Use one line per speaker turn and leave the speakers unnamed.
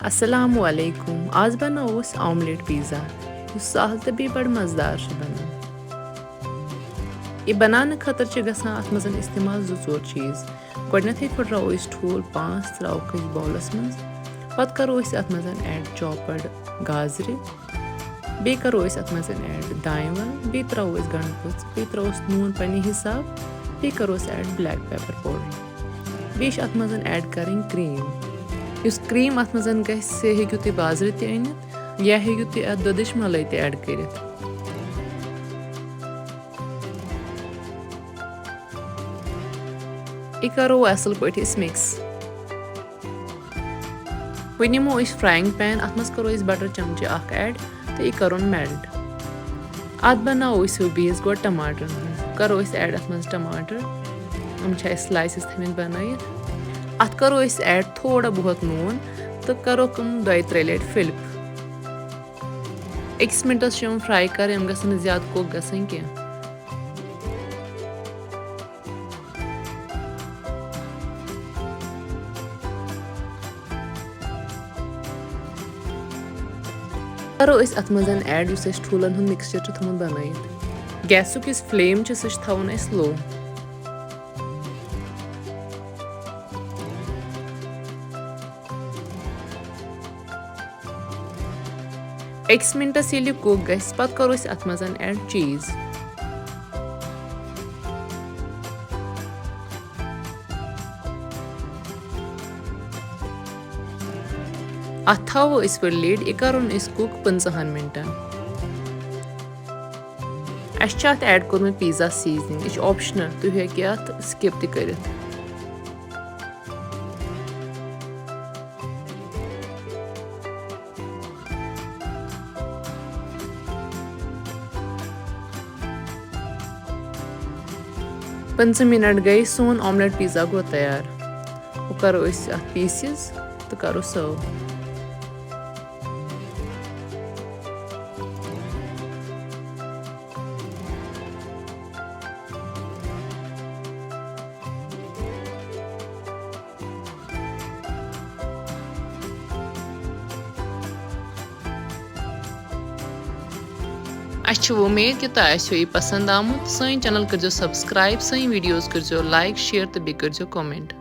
अस्सलामु अलैकुम। आज बनाओ अस ऑमलेट पिज़्ज़ा यह सहल तो बी बड़ मज़ेदार बनान। यह बनाने खतर अत मज़ इस्तेमाल 2-4 चीज़। गोडनेथै फुटराओ ठूल 5 त्रो बॉलस मज। पत करो अत मज़ ऐड चॉपड गाजर। बे करो अत मज़ ऐड दायम बे त्रो गंड पुच बे त्रो नून पन्ने हिसाब। बे करो ऐड ब्लैक पेपर पाउडर। बे अत मज़ ऐड करें क्रीम। इस क्रीम अत मज़ हेकु तुम बाजार ते अनित या हेकु तुम अत दुधिश मलाई ते ऐड करित। यह करो असल पे मिक्स। वो निमो फ्राइंग पैन अत मज़ करो बटर चमचे अख ऐड तो यह करो मेल्ट। अत बनाओ बेस गो टमाटर करो ऐड अत मज़ टमाटर हम स्लाइसेस थमित बनाइट। अत करो ऐड थोड़ा बहुत नून तो करो 2-3 लट फिलिप। 1 मिनटस फ्राई कर ज्यादा कुक गसन क्या। करो अत मज़ ऐड ठूलन हूँ मिक्सचर थोमुत बनाइट। गैसुक फ्लेम थवन लो। 1 मिनटस ये कुक गस पत करो अत मज़ ऐड चीज़। अत थवो पे लिड यह करो कुक 15 मिनटन। अत ऐड कोर्मुत पिज़्ज़ा सीजनिंग यह ऑप्शनल तुम हेकि अत स्किप त करित। पंच मिनट गई सोन ऑमलेट पिज़्ज़ा गो तैयार। वो करो अत पीसेस तो करो सर्व। अच्छी उम्मीद कि तुम यह पसंद आमुत। सन चैनल कर सब्सक्राइब सन वीडियोस कर लाइक शेयर तो बे कर कमेंट।